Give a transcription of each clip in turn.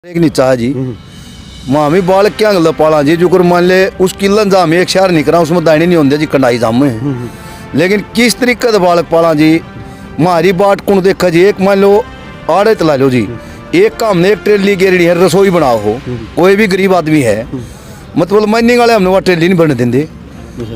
एक नीचा है जी मामी बालक क्या अंगल पाला जी जो मान ले उस किलन जाम एक शहर निकला उसमें दाने नहीं होंगे जी कंडाई जाम में लेकिन किस तरीके से बालक पाला जी मारी बाट कुण देखा जी एक मान लो आड़े तला लो जी एक काम ने एक ट्रेली गेरड़ी है रसोई बनाओ हो कोई भी गरीब आदमी है मतलब माइनिंग वाले हमने वहाँ ट्रेली नहीं बनने देंगे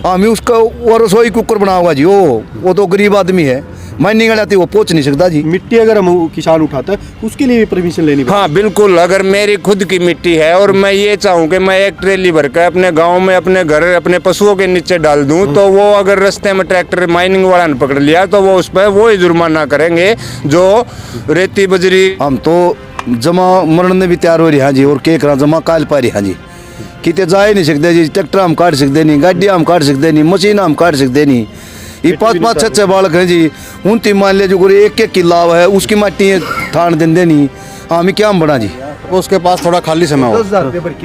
हमें उसका वो रसोई कुकर बनाओगा जी वो तो गरीब आदमी है माइनिंग वाले आती वो पहुंच नहीं सकता जी। मिट्टी अगर हम किसान उठाता है उसके लिए भी परमिशन लेनी पड़ती है। हाँ बिल्कुल, अगर मेरी खुद की मिट्टी है और मैं ये चाहूँ कि मैं एक ट्रेली भर कर अपने गांव में अपने घर अपने पशुओं के नीचे डाल दूं तो वो अगर रास्ते में ट्रैक्टर माइनिंग वाला ने पकड़ लिया तो वो उस पर वो ही जुर्माना करेंगे जो रेती बजरी। हम तो जमा मरने भी तैयार हो रही हाँ जी और के करा जमा काल पा रही हाँ जी कितने जा ही नहीं सकते जी ट्रैक्टर हम काट सकते नहीं गाड़ी हम काट सकते नहीं मशीन हम काट सकते नहीं ये पाँच पाँच छः छः बालक हैं जी उनती मान ले जो एक एक किला है उसकी मट्टी थान देंगे नहीं हमें क्या हम बना जी। उसके पास थोड़ा खाली समय हो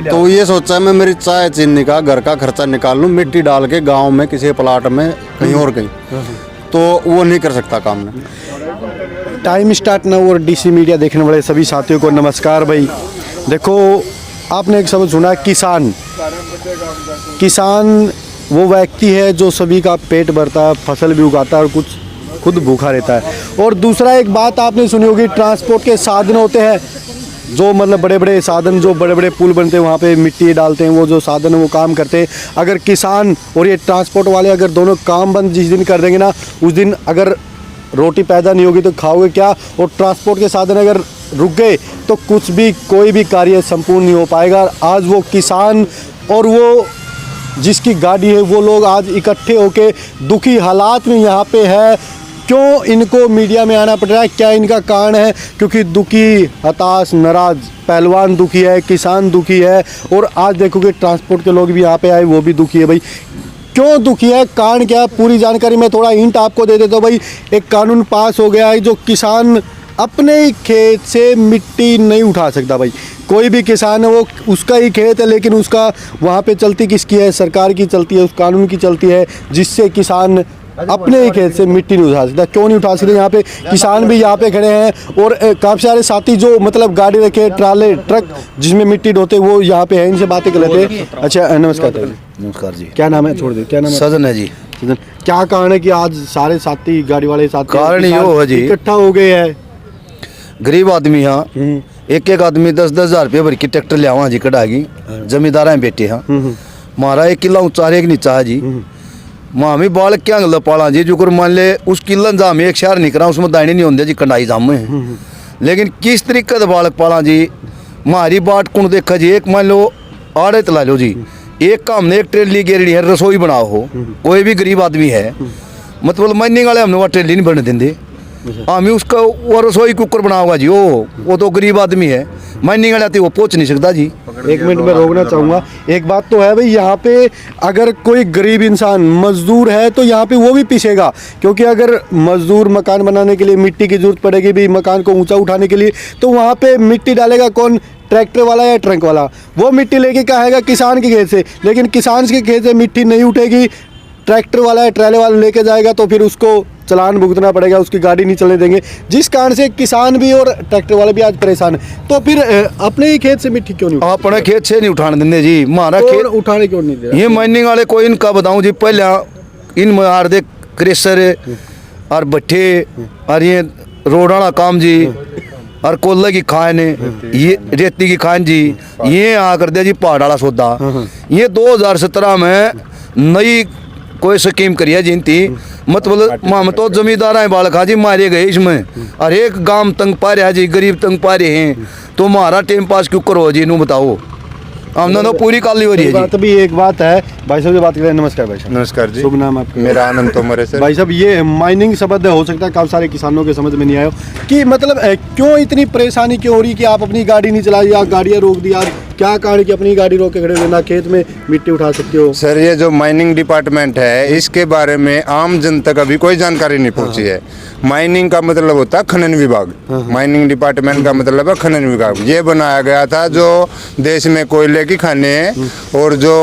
तो ये सोचा है मैं मेरी चाय चीनी का घर का खर्चा निकाल लूँ मिट्टी डाल के गांव में किसी प्लाट में कहीं और कहीं तो वो नहीं कर सकता काम ने। टाइम स्टार्ट नाउ और डीसी मीडिया देखने वाले सभी साथियों को नमस्कार। भाई देखो आपने एक शब्द सुना किसान। किसान वो व्यक्ति है जो सभी का पेट भरता है फसल भी उगाता है और कुछ खुद भूखा रहता है। और दूसरा एक बात आपने सुनी होगी ट्रांसपोर्ट के साधन होते हैं जो मतलब बड़े बड़े साधन जो बड़े बड़े पुल बनते हैं वहाँ पे मिट्टी डालते हैं वो जो साधन वो काम करते हैं। अगर किसान और ये ट्रांसपोर्ट वाले अगर दोनों काम बंद जिस दिन कर देंगे ना उस दिन अगर रोटी पैदा नहीं होगी तो खाओगे क्या। और ट्रांसपोर्ट के साधन अगर रुक गए तो कुछ भी कोई भी कार्य संपूर्ण नहीं हो पाएगा। आज वो किसान और वो जिसकी गाड़ी है वो लोग आज इकट्ठे होके दुखी हालात में यहाँ पे है। क्यों इनको मीडिया में आना पड़ रहा है, क्या इनका कारण है? क्योंकि दुखी हताश नाराज पहलवान दुखी है, किसान दुखी है और आज देखोगे ट्रांसपोर्ट के लोग भी यहाँ पे आए वो भी दुखी है। भाई क्यों दुखी है, कारण क्या है, पूरी जानकारी मैं थोड़ा हिंट आपको दे देता हूँ। भाई एक कानून पास हो गया है जो किसान अपने ही खेत से मिट्टी नहीं उठा सकता। भाई कोई भी किसान है वो उसका ही खेत है लेकिन उसका वहाँ पे चलती किसकी है, सरकार की चलती है, उस कानून की चलती है जिससे किसान अपने ही खेत से मिट्टी नहीं उठा सकता। क्यों नहीं उठा सकते? यहाँ पे किसान भी यहाँ पे खड़े हैं और काफ़ी सारे साथी जो मतलब गाड़ी रखे ट्राले ट्रक जिसमें मिट्टी ढोते वो यहाँ पे हैं, इनसे बातें कर लेते हैं। अच्छा नमस्कार। नमस्कार जी। क्या नाम है? छोड़ दे, क्या नाम है? सजन है जी। सजन, क्या कारण है कि आज सारे साथी गाड़ी वाले साथी कारण ये हो जी इकट्ठा हो गए हैं? गरीब आदमी हाँ एक एक आदमी 10-10 हज़ार रुपये भर की ट्रैक्टर ले आवा जी कढ़ागी जमींदार हैं बेटे हाँ मारा एक किला ऊंचा एक नीचा है जी मामी बालक क्या अंगल पाला जी जो मान ले उस किलन जाम एक शहर निकला उसमें दाने नहीं होंगे जी कंडाई जाम में लेकिन किस तरीके से बालक पाला जी मारी बाट कुण देखा जी एक मान लो आड़े तला लो जी एक काम ने एक ट्रेली गेरड़ी है रसोई बनाओ हो कोई भी गरीब आदमी है मतलब माइनिंग वाले हमने वहाँ ट्रेली नहीं बनने देंगे हमें उसका वो रसोई कुकर बनाओगा जी वो तो गरीब आदमी है माइनिंग वाले आती वो पहुंच नहीं सकता जी। एक मिनट में रोकना चाहूँगा। एक बात तो है भाई यहाँ पे अगर कोई गरीब इंसान मजदूर है तो यहाँ पे वो भी पीछेगा क्योंकि अगर मजदूर मकान बनाने के लिए मिट्टी की जरूरत पड़ेगी भी मकान को ऊंचा उठाने के लिए तो वहाँ पे मिट्टी डालेगा कौन, ट्रैक्टर वाला या ट्रक वाला। वो मिट्टी लेके क्या आएगा किसान के खेत से, लेकिन किसान के खेत से मिट्टी नहीं उठेगी, ट्रैक्टर वाला या ट्रैले वाला लेके जाएगा तो फिर उसको चलान भुगतना पड़ेगा, उसकी गाड़ी नहीं चलने देंगे जिस कारण से किसान भी और ट्रैक्टर वाले भी आज परेशान है। तो फिर अपने ही खेत से मिट्टी क्यों नहीं अपने खेत से नहीं उठाने देंगे जी हमारा खेत उठाने क्यों नहीं दे? ये माइनिंग वाले को इनका बताऊं जी पहले इन मार दे क्रेशर और भट्ठे और ये रोड वाला काम जी और कोयले की खान ये रेती की खान जी ये आ कर दिया जी पहाड़ वाला सौदा। ये 2017 में नई कोई स्कीम करी है जिनती मतलब हम तो जमींदार हैं बालक जी मारे गए इसमें और एक गांव तंग पा रहे हैं जी गरीब तंग पा रहे हैं तो हमारा टाइम पास क्यों करो जी नू बताओ हमने तो पूरी काली हो रही है जी। अभी एक बात है भाई साहब से बात करें। नमस्कार भाई साहब। नमस्कार जी। शुभ नाम आपका? मेरा आनंद तोमर है सर। भाई साहब ये माइनिंग शब्द हो सकता है काफ़ी सारे किसानों के समझ में नहीं आया कि मतलब क्यों इतनी परेशानी क्यों हो रही कि आप अपनी गाड़ी नहीं चलाई या गाड़ियाँ रोक दी, आज क्या कारण कि अपनी गाड़ी रोक के खड़े हो ना खेत में मिट्टी उठा सकते हो? सर ये जो माइनिंग डिपार्टमेंट है इसके बारे में आम जनता का भी कोई जानकारी नहीं पहुंची है। माइनिंग का मतलब होता है खनन विभाग, माइनिंग डिपार्टमेंट का मतलब है खनन विभाग। ये बनाया गया था जो देश में कोयले की खानें और जो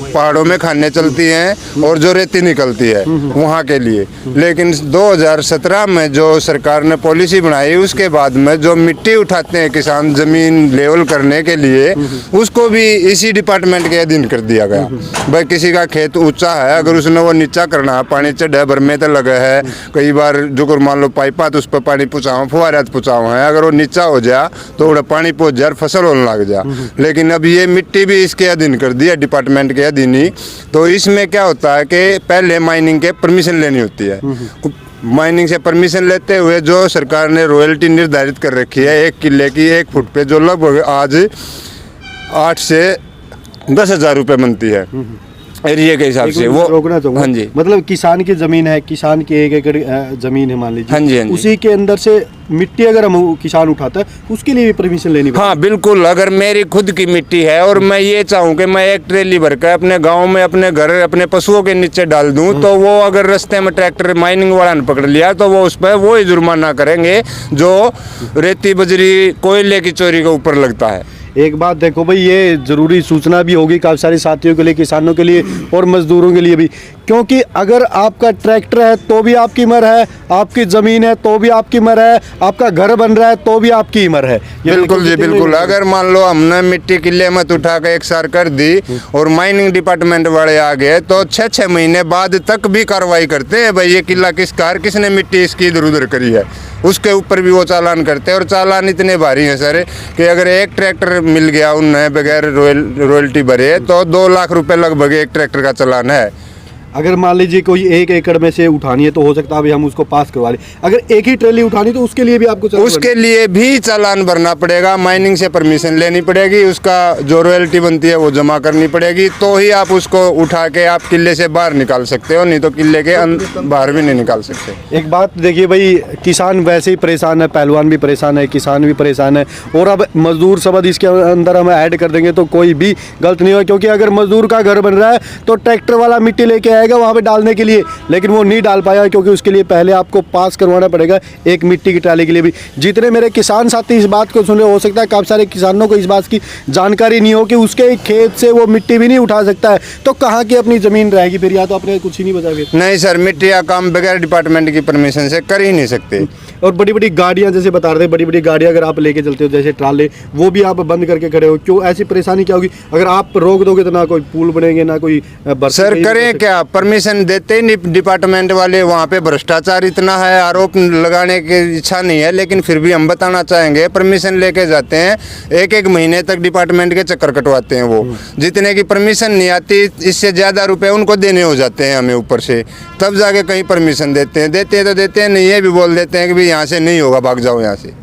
पहाड़ों में खानें चलती हैं और जो रेती निकलती है वहाँ के लिए। लेकिन 2017 में जो सरकार ने पॉलिसी बनाई उसके बाद में जो मिट्टी उठाते हैं किसान जमीन लेवल करने के लिए उसको भी इसी डिपार्टमेंट के अधीन कर दिया गया। भाई किसी का खेत ऊंचा है अगर उसने वो नीचा करना है, पानी चढ़े भर में तो लगे है, कई बार जो मान लो पाइपा तो उस पर पानी पुचाओ फुहारा पुचाओ है, अगर वो नीचा हो जाए तो उड़ा पानी पहुंच जाए फसल होने लग जाए। लेकिन अब ये मिट्टी भी इसके अधीन कर दिया डिपार्टमेंट के अधीन ही। तो इसमें क्या होता है कि पहले माइनिंग के परमिशन लेनी होती है। माइनिंग से परमिशन लेते हुए जो सरकार ने रॉयल्टी निर्धारित कर रखी है 1 किले की 1 फुट पे, जो लगभग आज 8 से 10 हज़ार रुपये बनती है एरिया के हिसाब से। वो रोकना चाहूंगा। हाँ जी, मतलब किसान की जमीन है, किसान की 1 एकड़ जमीन है मान लीजिए। हाँ जी, हाँ जी। उसी के अंदर से मिट्टी अगर हम किसान उठाता है उसके लिए भी परमिशन लेनी पड़ती है। हाँ बिल्कुल। अगर मेरी खुद की मिट्टी है और मैं ये चाहूँ कि मैं 1 ट्रेली भरकर अपने गांव में अपने घर अपने पशुओं के नीचे डाल दूं, तो वो अगर रास्ते में ट्रैक्टर माइनिंग वाला ने पकड़ लिया तो वो उस पर वो ही जुर्माना करेंगे जो रेती बजरी कोयले की चोरी के ऊपर लगता है। एक बात देखो भाई, ये ज़रूरी सूचना भी होगी काफ़ी सारे साथियों के लिए, किसानों के लिए और मजदूरों के लिए भी, क्योंकि अगर आपका ट्रैक्टर है तो भी आपकी मर है, आपकी ज़मीन है तो भी आपकी मर है, आपका घर बन रहा है तो भी आपकी मर है। बिल्कुल जी बिल्कुल। अगर मान लो हमने मिट्टी किले मत उठा के एक सार कर दी और माइनिंग डिपार्टमेंट वाले आ गए तो 6-6 महीने बाद तक भी कार्रवाई करते हैं। भाई ये किला किसने मिट्टी इसकी इधर उधर करी है, उसके ऊपर भी वो चालान करते हैं। और चालान इतने भारी हैं सर कि अगर एक ट्रैक्टर मिल गया उन्हें बगैर रॉयल्टी भरे तो 2 लाख रुपए लगभग एक ट्रैक्टर का चालान है। अगर मान लीजिए कोई 1 एकड़ में से उठानी है तो हो सकता है अभी हम उसको पास करवा लें। अगर एक ही ट्रेली उठानी तो उसके लिए भी आपको उसके लिए भी चालान भरना पड़ेगा, माइनिंग से परमिशन लेनी पड़ेगी, उसका जो रॉयल्टी बनती है वो जमा करनी पड़ेगी, तो ही आप उसको उठा के आप किले से बाहर निकाल सकते हो, नहीं तो किले के बाहर भी नहीं निकाल सकते। एक बात देखिए भाई, किसान वैसे ही परेशान है, पहलवान भी परेशान है, किसान भी परेशान है, और अब मजदूर शब्द इसके अंदर हम ऐड कर देंगे तो कोई भी गलत नहीं होगा। क्योंकि अगर मजदूर का घर बन रहा है तो ट्रैक्टर वाला मिट्टी लेके आएगा वहाँ पे डालने के लिए, लेकिन वो नहीं डाल पाएगा क्योंकि उसके लिए पहले आपको पास करवाना पड़ेगा एक मिट्टी की ट्राली के लिए भी। जितने मेरे किसान साथी इस बात को सुन रहे, हो सकता है काफ़ी सारे किसानों को इस बात की जानकारी नहीं हो कि उसके खेत से वो मिट्टी भी नहीं उठा सकता है, तो कहाँ की अपनी ज़मीन रहेगी फिर, या तो अपने कुछ ही नहीं बचा फिर। नहीं सर, मिट्टी का काम बगैर डिपार्टमेंट की परमिशन से कर ही नहीं सकते। और बड़ी बड़ी गाड़ियाँ जैसे बता रहे थे, बड़ी बड़ी गाड़ियाँ अगर आप लेके चलते हो जैसे ट्राले, वो भी आप बंद करके खड़े हो, क्यों? ऐसी परेशानी क्या होगी अगर आप रोक दोगे तो ना कोई पुल बनेंगे ना कोई सर करें क्या, परमिशन देते ही नहीं डिपार्टमेंट वाले। वहाँ पे भ्रष्टाचार इतना है, आरोप लगाने की इच्छा नहीं है, लेकिन फिर भी हम बताना चाहेंगे परमिशन लेके जाते हैं, 1-1 महीने तक डिपार्टमेंट के चक्कर कटवाते हैं वो। जितने की परमिशन नहीं आती इससे ज़्यादा रुपए उनको देने हो जाते हैं हमें ऊपर से, तब जाके कहीं परमिशन देते हैं तो देते हैं, नहीं है भी बोल देते हैं कि भाई यहाँ से नहीं होगा, भाग जाओ यहाँ से।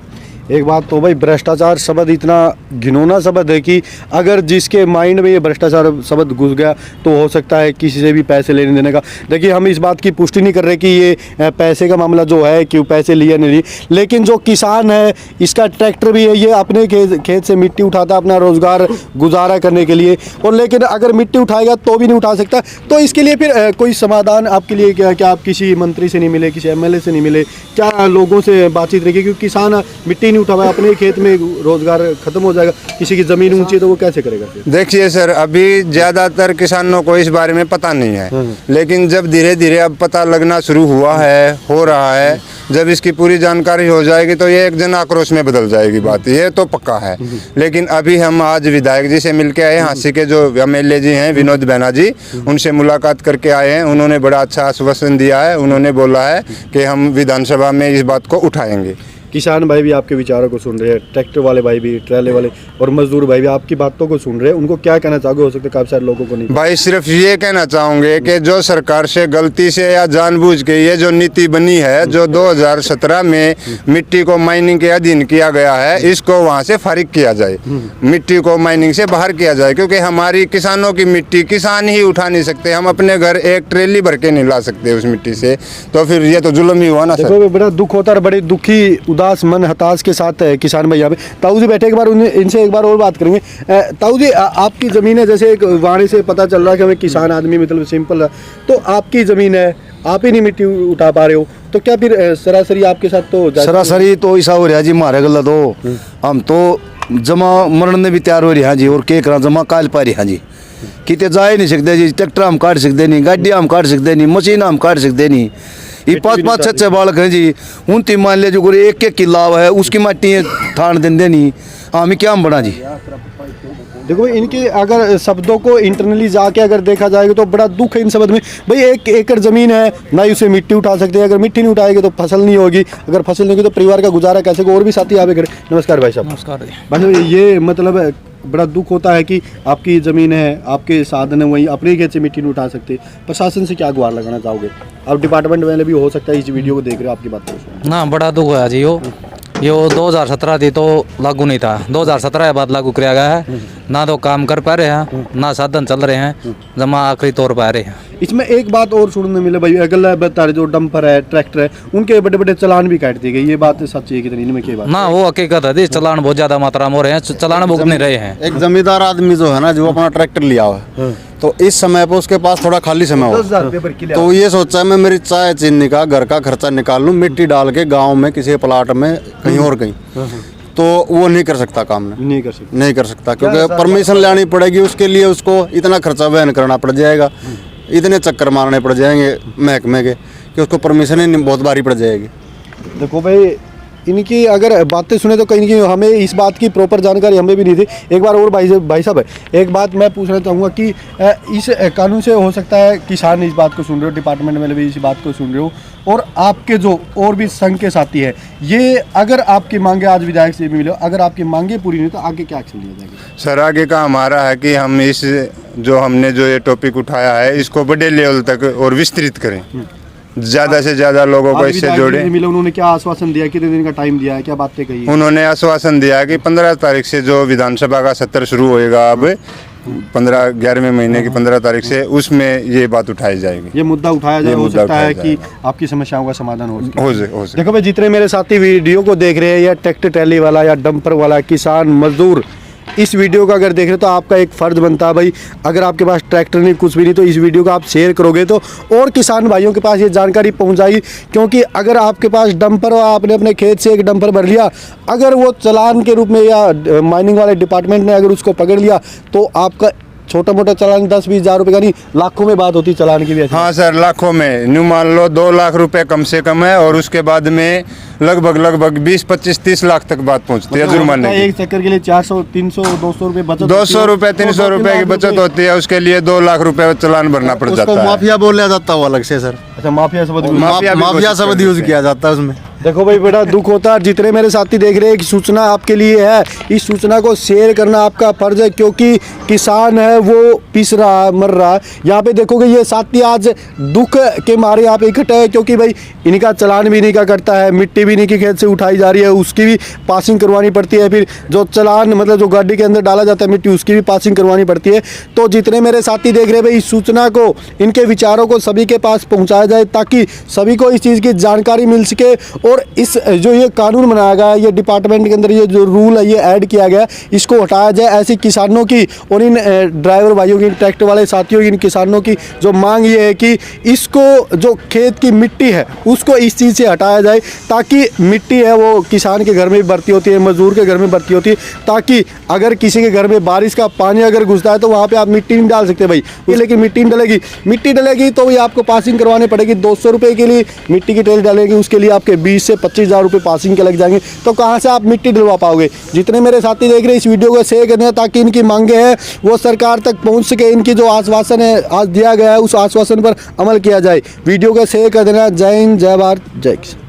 एक बात तो भाई, भ्रष्टाचार शब्द इतना घिनौना शब्द है कि अगर जिसके माइंड में ये भ्रष्टाचार शब्द घुस गया तो हो सकता है किसी से भी पैसे लेने देने का। देखिए हम इस बात की पुष्टि नहीं कर रहे कि ये पैसे का मामला जो है कि पैसे लिए नहीं लिए, लेकिन जो किसान है इसका ट्रैक्टर भी है, ये अपने खेत से मिट्टी उठाता है अपना रोजगार गुजारा करने के लिए, और लेकिन अगर मिट्टी उठाएगा तो भी नहीं उठा सकता। तो इसके लिए फिर कोई समाधान आपके लिए क्या आप किसी मंत्री से नहीं मिले, किसी MLA से नहीं मिले, क्या लोगों से बातचीत रखी? क्योंकि किसान मिट्टी उठा हुआ, अपने खेत में रोजगार खत्म हो जाएगा, किसी की जमीन ऊंची है तो वो कैसे करेगा फिर? देखिए सर, अभी ज्यादातर किसानों को इस बारे में पता नहीं है, लेकिन जब धीरे धीरे अब पता लगना शुरू हुआ है, हो रहा है, जब इसकी पूरी जानकारी हो जाएगी तो ये एक जन आक्रोश में बदल जाएगी बात, ये तो पक्का है। लेकिन अभी हम आज विधायक जी से मिलके आए, हाँसी के जो MLA जी हैं विनोद बैनर्जी, उनसे मुलाकात करके आए हैं। उन्होंने बड़ा अच्छा आश्वासन दिया है, उन्होंने बोला है कि हम विधानसभा में इस बात को उठाएंगे। किसान भाई भी आपके विचारों को सुन रहे हैं, ट्रैक्टर वाले भाई भी, ट्रैले वाले और मजदूर भाई भी आपकी बातों को सुन रहे हैं, उनको क्या कहना चाहोगे? हो सकता है काफ़ी सारे लोगों को नहीं। भाई सिर्फ ये कहना चाहूँगे कि जो सरकार से गलती से या जानबूझ के ये जो नीति बनी है, जो 2017 में मिट्टी को माइनिंग के अधीन किया गया है, इसको वहाँ से फारिग किया जाए, मिट्टी को माइनिंग से बाहर किया जाए, क्योंकि हमारी किसानों की मिट्टी किसान ही उठा नहीं सकते। हम अपने घर 1 ट्रेली भर के नहीं ला सकते उस मिट्टी से, तो फिर ये तो जुल्म ही हुआ ना सर। बड़ा दुख होता है, बड़ी दुखी उदास मन हताश के साथ किसान भाई यहाँ पे ताऊ जी बैठे, एक बार इनसे एक बार और बात करेंगे। ताऊ जी आपकी ज़मीन है, जैसे एक वाणी से पता चल रहा है कि हमें किसान आदमी मतलब सिंपल है, तो आपकी ज़मीन है, आप ही नहीं मिट्टी उठा पा रहे हो, तो क्या फिर सरासरी आपके साथ तो सरासरी तो ऐसा हो रहा जी मारे गला तो हम तो जमा मरण ने भी तैयार हो रहा जी, और के करा जमा काल पा रहा जी, किते जा ही नहीं सकते जी, ट्रैक्टर हम काट सकते नहीं, गाड़ी हम काट सकते नहीं, मशीन हम काट सकते नहीं। ये 5-5 6-6 बालक हैं जी, उनती मान ले जो कोई 1-1 किला है उसकी मट्टी थान देंदे नहीं, हम क्या हम बना जी। देखो इनके अगर शब्दों को इंटरनली जाके अगर देखा जाएगा तो बड़ा दुख है इन शब्द में। भाई 1 एकड़ ज़मीन है, ना ही उसे मिट्टी उठा सकते हैं, अगर मिट्टी नहीं उठाएगी तो फसल नहीं होगी, अगर फसल नहीं होगी तो परिवार का गुजारा कैसे होगा। और भी साथी यहाँ पे खड़े, नमस्कार भाई साहब। नमस्कार भाई साहब, ये मतलब बड़ा दुख होता है कि आपकी ज़मीन है, आपके साधन है, वहीं अपने खेत से मिट्टी नहीं उठा सकते, प्रशासन से क्या गुहार लगाना चाहोगे? आप डिपार्टमेंट वाले भी हो सकता है इस वीडियो को देख रहे हो, आपकी बात करो। ना बड़ा दुख है जी, यो 2017 थी तो लागू नहीं था, 2017 के बाद लागू किया गया है। ना तो काम कर पा रहे हैं, ना साधन चल रहे हैं, जमा आखिरी तौर पर आ रहे हैं। इसमें एक बात और सुनने मिले भाई, अगला बता रहे जो डंपर है, ट्रैक्टर है, उनके बड़े बड़े चलान भी काट दिए गए, ये बात सच्ची है कितनी में? क्या बात ना वो हकीकत है जी, चलान बहुत ज्यादा मात्रा में हो रहे हैं, चलान भुगत नहीं रहे हैं। एक जमींदार आदमी जो है ना, जो अपना ट्रैक्टर लिया हुआ है, तो इस समय पे उसके पास थोड़ा खाली समय हो, 10,000 रुपये पर किलो, तो ये सोचा है मैं मेरी चाय चीनी का घर का खर्चा निकाल लूँ, मिट्टी डाल के गाँव में किसी प्लाट में कहीं और कहीं, तो वो नहीं कर सकता काम नहीं कर सकता क्योंकि परमिशन लेनी पड़ेगी उसके लिए, उसको इतना खर्चा वहन करना पड़ जाएगा, इतने चक्कर मारने पड़ जाएंगे महकमे के कि उसको परमिशन ही बहुत भारी पड़ जाएगी। देखो भाई इनकी अगर बातें सुने तो कहीं ना कहीं हमें इस बात की प्रॉपर जानकारी हमें भी नहीं थी। एक बार और भाई साहब एक बात मैं पूछना चाहूँगा कि इस कानून से हो सकता है किसान इस बात को सुन रहे हो, डिपार्टमेंट वाले भी इस बात को सुन रहे हो, और आपके जो और भी संघ के साथी है, ये अगर आपकी मांगे आज विधायक से भी मिले, अगर आपकी मांगे पूरी नहीं तो आगे क्या एक्शन लिया जाएगा? सर आगे का हमारा है कि हम इस हमने जो ये टॉपिक उठाया है इसको बड़े लेवल तक और विस्तृत करें, ज्यादा से ज्यादा लोगों को इससे जोड़े। उन्होंने क्या आश्वासन दिया, कितने दिन का टाइम दिया है, क्या बातें कही? उन्होंने आश्वासन दिया कि 15 तारीख से जो विधानसभा का सत्र शुरू होएगा, अब 11वें महीने की 15 तारीख से, उसमें ये बात उठाई जाएगी, ये मुद्दा उठाया जाए, हो सकता है कि आपकी समस्याओं का समाधान हो सके। देखो भाई जितने मेरे साथी वीडियो को देख रहे हैं, या ट्रैक्टर ट्रैली वाला या डंपर वाला, किसान मजदूर, इस वीडियो को अगर देख रहे हो तो आपका एक फ़र्ज़ बनता है भाई, अगर आपके पास ट्रैक्टर नहीं कुछ भी नहीं तो इस वीडियो को आप शेयर करोगे तो और किसान भाइयों के पास ये जानकारी पहुंच जाएगी। क्योंकि अगर आपके पास डंपर हो, आपने अपने खेत से एक डंपर भर लिया, अगर वो चालान के रूप में या माइनिंग वाले डिपार्टमेंट ने अगर उसको पकड़ लिया तो आपका छोटा मोटा चालान 10-20 हज़ार रुपये का नहीं, लाखों में बात होती चालान की भी। हाँ सर, लाखों में, न्यू मान लो 2 लाख रुपए कम से कम है, और उसके बाद में लगभग 20, 25, 30 लाख तक बात पहुँचती है जुर्माने की। एक चक्कर के लिए 400, 300, 200 रुपये बचत, 200 रुपये 300 रुपये की बचत होती है, उसके लिए 2 लाख रुपए चालान भरना पड़ जाता है। माफिया बोला जाता है अलग से सर। अच्छा, माफिया शब्द यूज किया जाता है उसमें। देखो भाई बड़ा दुख होता है। जितने मेरे साथी देख रहे हैं, एक सूचना आपके लिए है, इस सूचना को शेयर करना आपका फर्ज है, क्योंकि किसान है वो पिस रहा है, मर रहा है। यहाँ पे देखोगे ये साथी आज दुख के मारे यहाँ पे इकट्ठे है, क्योंकि भाई इनका चालान भी नहीं का करता है, मिट्टी भी नहीं की खेत से उठाई जा रही है, उसकी भी पासिंग करवानी पड़ती है, फिर जो चालान मतलब जो गाड़ी के अंदर डाला जाता है मिट्टी, उसकी भी पासिंग करवानी पड़ती है। तो जितने मेरे साथी देख रहे हैं भाई, इस सूचना को, इनके विचारों को सभी के पास पहुँचाया जाए, ताकि सभी को इस चीज़ की जानकारी मिल सके। और इस जो ये कानून बनाया गया है, ये डिपार्टमेंट के अंदर ये जो रूल है ये ऐड किया गया है, इसको हटाया जाए। ऐसी किसानों की और इन ड्राइवर भाइयों की, ट्रैक्टर वाले साथियों की, इन किसानों की जो मांग ये है कि इसको जो खेत की मिट्टी है उसको इस चीज़ से हटाया जाए, ताकि मिट्टी है वो किसान के घर में भी भर्ती होती है, मजदूर के घर में भर्ती होती है, ताकि अगर किसी के घर में बारिश का पानी अगर घुसता है तो वहाँ पे आप मिट्टी नहीं डाल सकते भाई। लेकिन मिट्टी डलेगी तो भाई आपको पासिंग करवाने पड़ेगी। 200 रुपये के लिए मिट्टी की ट्रेल डालेगी, उसके लिए आपके 20 से 25 हज़ार रुपये पासिंग के लग जाएंगे। तो कहाँ से आप मिट्टी डलवा पाओगे? जितने मेरे साथी देख रहे हैं, इस वीडियो को शेयर करना, ताकि इनकी मांगे हैं वो सरकार तक पहुँच सके। इनकी जो आश्वासन है आज दिया गया है, उस आश्वासन पर अमल किया जाए। वीडियो को शेयर कर देना। जय हिंद, जय भारत, जय किसान।